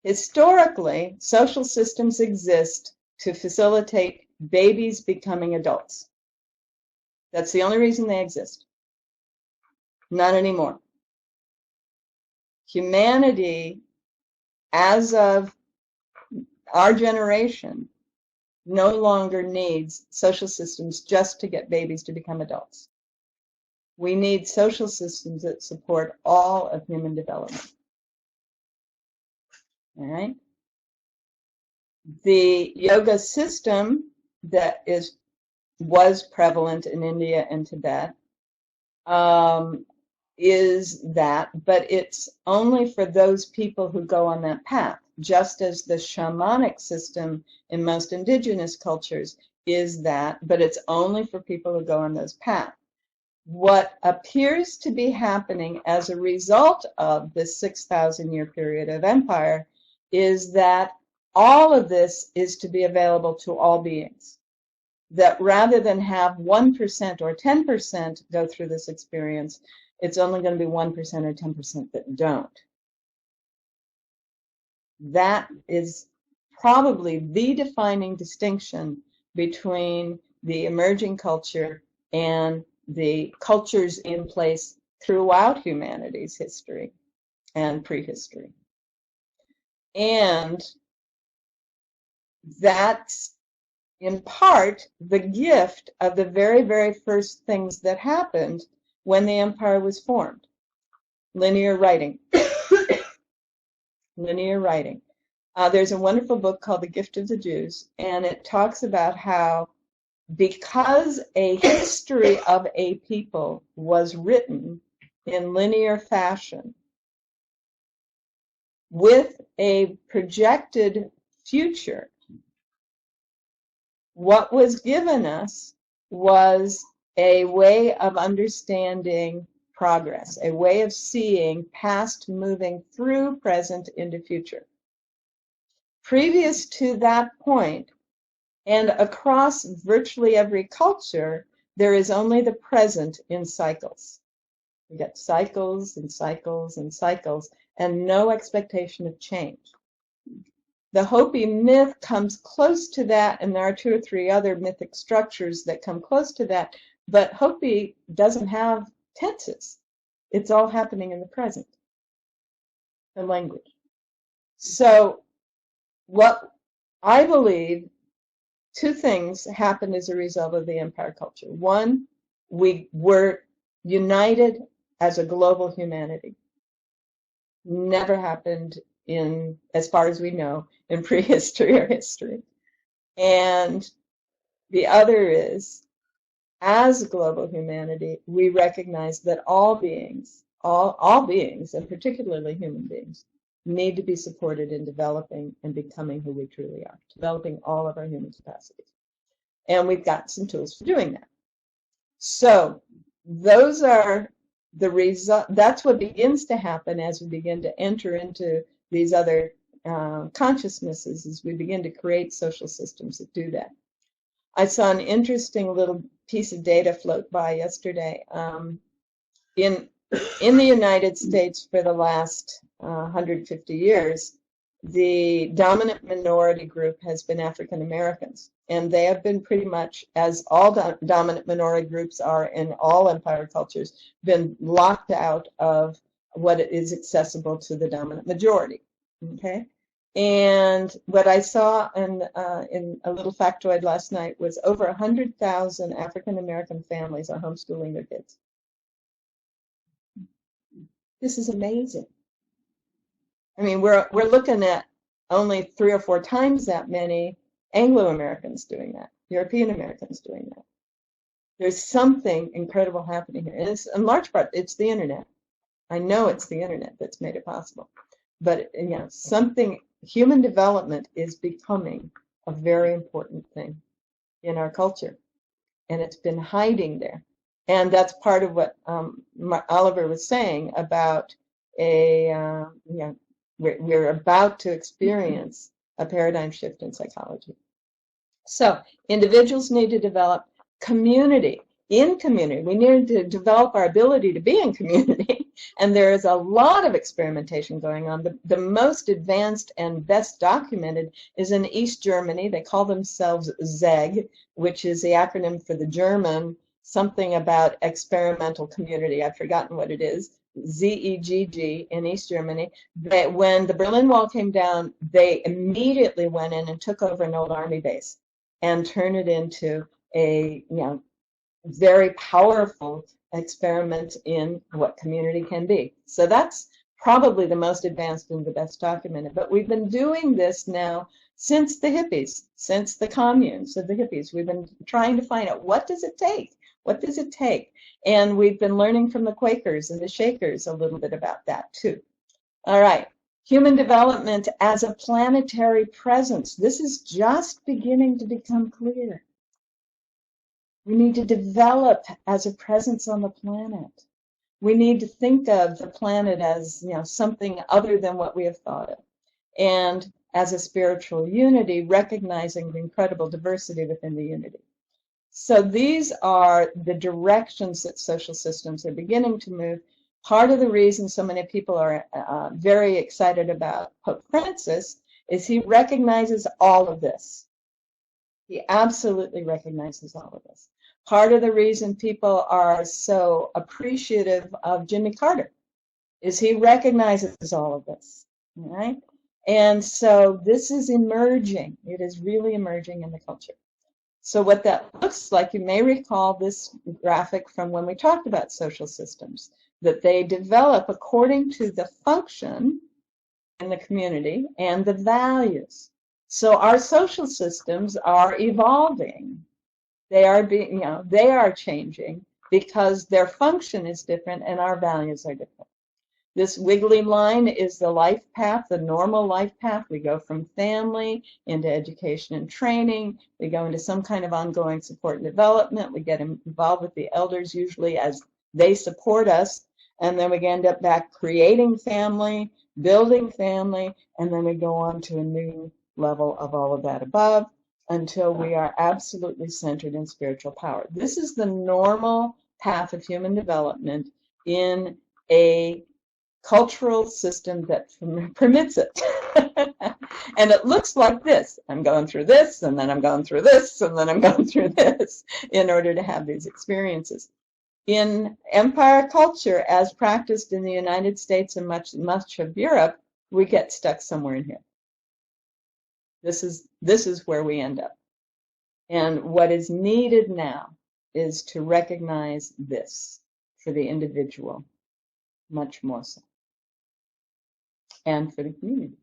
Historically, social systems exist to facilitate babies becoming adults. That's the only reason they exist. Not anymore. Humanity, as of our generation, no longer needs social systems just to get babies to become adults. We need social systems that support all of human development. All right? The yoga system that was prevalent in India and Tibet is that, but it's only for those people who go on that path, just as the shamanic system in most indigenous cultures is that, but it's only for people who go on those paths. What appears to be happening as a result of this 6,000-year period of empire is that all of this is to be available to all beings. That rather than have 1% or 10% go through this experience, it's only going to be 1% or 10% that don't. That is probably the defining distinction between the emerging culture and the cultures in place throughout humanity's history and prehistory. And that's in part the gift of the very, very first things that happened when the empire was formed. Linear writing. Linear writing. There's a wonderful book called The Gift of the Jews, and it talks about how because a history of a people was written in linear fashion with a projected future, what was given us was a way of understanding progress, a way of seeing past moving through present into future. Previous to that point, and across virtually every culture, there is only the present in cycles. We get cycles and cycles and cycles, and no expectation of change. The Hopi myth comes close to that, and there are 2 or 3 other mythic structures that come close to that, but Hopi doesn't have tenses. It's all happening in the present, the language. So what I believe, 2 things happened as a result of the empire culture. One, we were united as a global humanity. Never happened in, as far as we know, in prehistory or history. And the other is, as global humanity, we recognize that all beings, all beings, and particularly human beings, need to be supported in developing and becoming who we truly are, developing all of our human capacities. And we've got some tools for doing that. So those are the result. That's what begins to happen as we begin to enter into these other consciousnesses, as we begin to create social systems that do that. I saw an interesting little piece of data float by yesterday. In the United States for the last 150 years, the dominant minority group has been African Americans, and they have been pretty much, as all dominant minority groups are in all empire cultures, been locked out of what is accessible to the dominant majority. Okay, and what I saw in a little factoid last night was over 100,000 African American families are homeschooling their kids. This is amazing. I mean, we're looking at only 3 or 4 times that many Anglo-Americans doing that, European Americans doing that. There's something incredible happening here. And it's, in large part, it's the internet. I know it's the internet that's made it possible. But, you know, something, human development is becoming a very important thing in our culture. And it's been hiding there. And that's part of what Oliver was saying about we're about to experience a paradigm shift in psychology. So individuals need to develop community. In community, we need to develop our ability to be in community And there is a lot of experimentation going on. The most advanced and best documented is in East Germany. They call themselves ZEG, which is the acronym for the German something about experimental community. I've forgotten what it is. ZEGG in East Germany. When the Berlin Wall came down, they immediately went in and took over an old army base and turned it into a very powerful experiment in what community can be. So that's probably the most advanced and the best documented. But we've been doing this now since the hippies, since the communes of the hippies. We've been trying to find out, what does it take? What does it take? And we've been learning from the Quakers and the Shakers a little bit about that too. All right, human development as a planetary presence. This is just beginning to become clear. We need to develop as a presence on the planet. We need to think of the planet as, something other than what we have thought of. And as a spiritual unity, recognizing the incredible diversity within the unity. So these are the directions that social systems are beginning to move. Part of the reason so many people are very excited about Pope Francis is he recognizes all of this. He absolutely recognizes all of this. Part of the reason people are so appreciative of Jimmy Carter is he recognizes all of this, right? And so this is emerging. It is really emerging in the culture. So what that looks like, you may recall this graphic from when we talked about social systems, that they develop according to the function in the community and the values. So our social systems are evolving. They are being, they are changing because their function is different and our values are different. This wiggly line is the life path, the normal life path. We go from family into education and training. We go into some kind of ongoing support and development. We get involved with the elders usually as they support us. And then we end up back creating family, building family, and then we go on to a new level of all of that above until we are absolutely centered in spiritual power. This is the normal path of human development in a cultural system that permits it. And it looks like this. I'm going through this, and then I'm going through this, and then I'm going through this in order to have these experiences. In empire culture, as practiced in the United States and much of Europe, we get stuck somewhere in here. This is where we end up. And what is needed now is to recognize this for the individual much more so, and for the community.